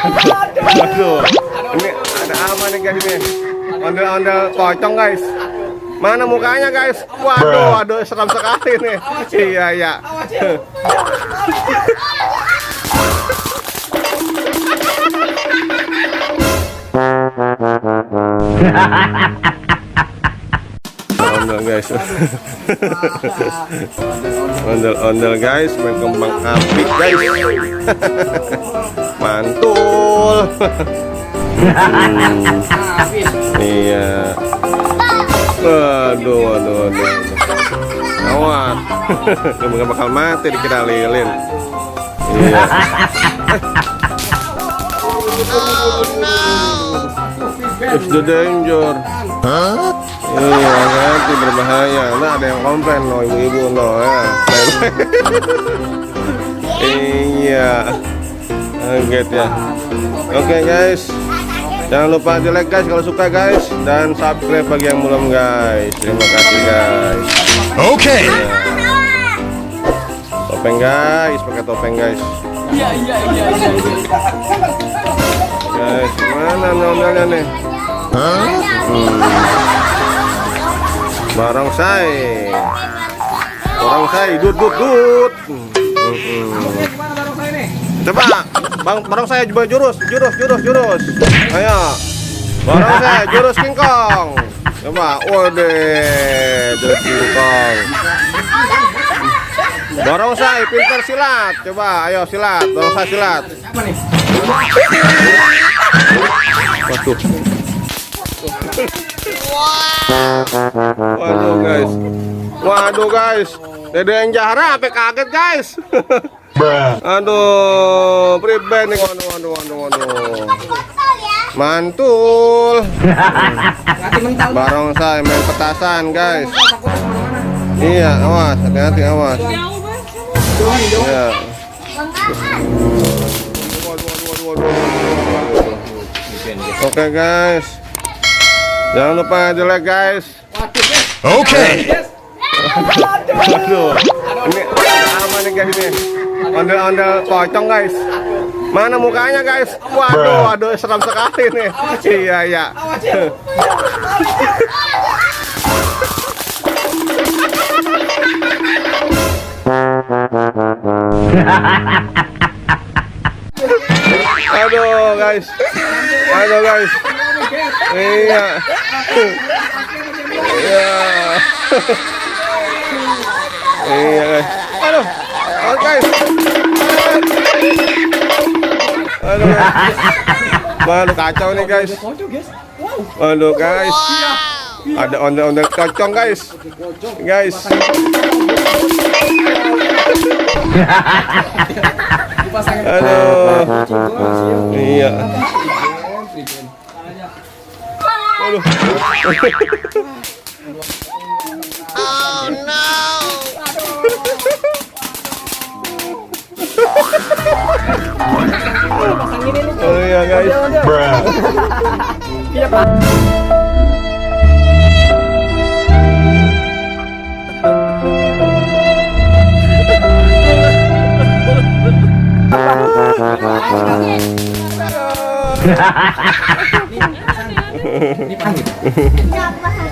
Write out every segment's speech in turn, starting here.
Waduh, ini ada apa nih guys ini? Ondel-ondel pocong guys. Mana mukanya guys? Waduh, seram sekali nih. Iya, iya. Ondel guys. Ondel guys, main kembang api guys. Mantul. Iya. Aduh. Awas. Nggak bakal mati dikira lilin. Iya. It's the danger. Iya nanti berbahaya. Nah ada yang komplain loh ibu-ibu loh ya. Iya. Kaget ya. Oke guys. Jangan lupa di like guys kalau suka guys, dan subscribe bagi yang belum guys. Terima kasih guys. Oke. Ya. Topeng guys, pakai topeng guys. Iya. Guys, mana nontonnya nih? Barongsai, dut. Coba, barongsai coba jurus. Ayo, barongsai jurus kingkong. Coba, waduh, jurus kingkong. Barongsai pintar silat. Coba, ayo silat, barongsai silat. Waduh. Waduh guys, Dede yang Jahra sampai kaget guys. Aduh, pribadi nih. Waduh. Mantul. Barongsai main petasan guys. Iya, awas, hati-hati awas. Iya. Oke guys, jangan lupa di like guys. Oke. Waduh, ini ada apa nih guys ini? Ondel-ondel pocong guys. Mana mukanya guys? Waduh, seram sekali nih. Iya. Aduh guys. Iya. Iya guys. Aduh guys. Waduh kacau nih guys. Waduh guys. Ada ondel-ondel pocong guys. Aduh. Iya. Aduh. Oh no. Oh iya guys. Iya Pak.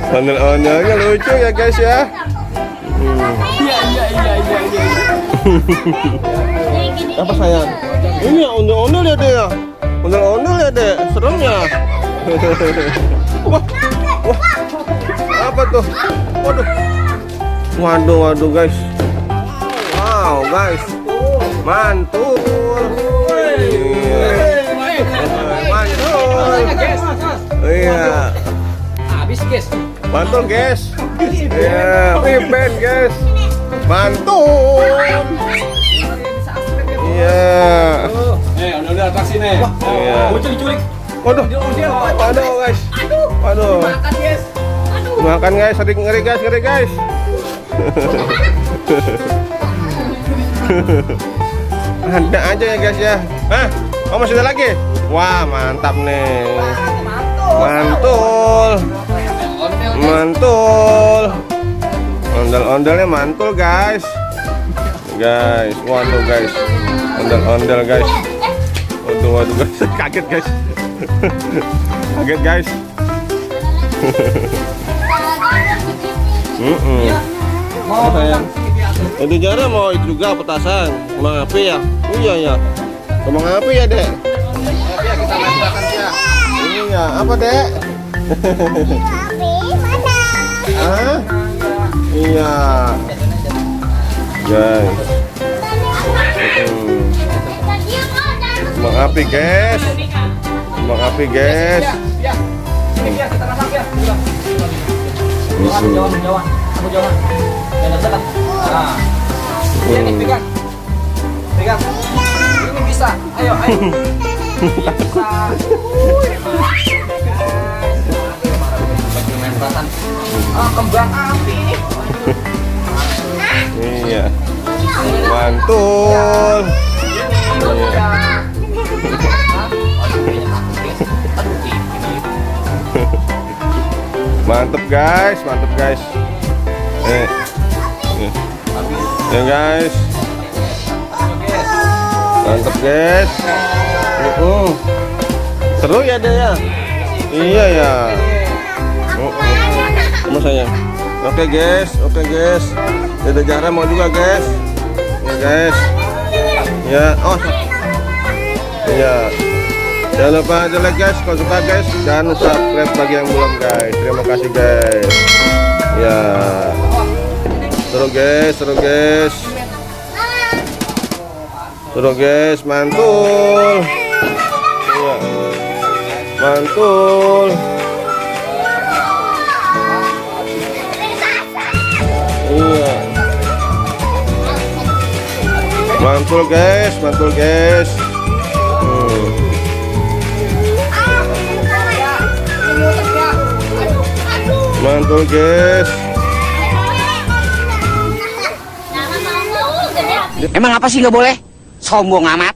Ondel-ondelnya lucu ya guys ya. Iya. Apa sayang? Ini ya ondel-ondel ya deh ya. Ondel-ondel ya deh, seremnya. Wah. Apa tuh? Waduh guys. Wow guys. Mantul. Mantul. Iya. Habis guys. Mantul guys. Iya, pimpin guys. Mantul. Iya. Udah atraksi nih. Iya. Culik. Waduh guys. Waduh. Makan guys. Makan guys, ngeri guys. Ada aja ya guys ya. Oh masih ada lagi? Wah mantap nih. Mantul. Ondel-ondelnya mantul guys. Waduh guys. Ondel-ondel guys. Waduh. waduh guys, kaget guys. Kaget guys. Mau sayang. Itu Jara mau itu juga petasan. Kembang api ya? Iya ya. Kembang api ya, Dek? Ya kita main belakang ya. Iya, apa, Dek? Hah? Iya. Guys. Kembang api, guys. Kembang api, guys. Ya. Ini ya kita nambah ya. Jauhan. Aku jauhan. Jangan dekat. Nah. Iya nih pegang. Pegang. Ini bisa. Ayo. Bisa. Main perasaan. Kembang api. Iya. Mantul. Mantep guys, mantep guys. Ya guys. Mantep guys. Seru ya deh ya. Iya ya. Sama saya. Oke guys, oke guys. Dede Zahra mau juga guys. Ya guys. Ya, oh. Iya. Jangan lupa aja like guys, kalau suka guys, dan subscribe bagi yang belum guys. Terima kasih guys. Ya. Seru guys, seru guys. Seru guys, mantul. Iya. Mantul. Iya. Mantul guys, mantul guys. Mantul guys. Emang apa sih nggak boleh? Sombong amat.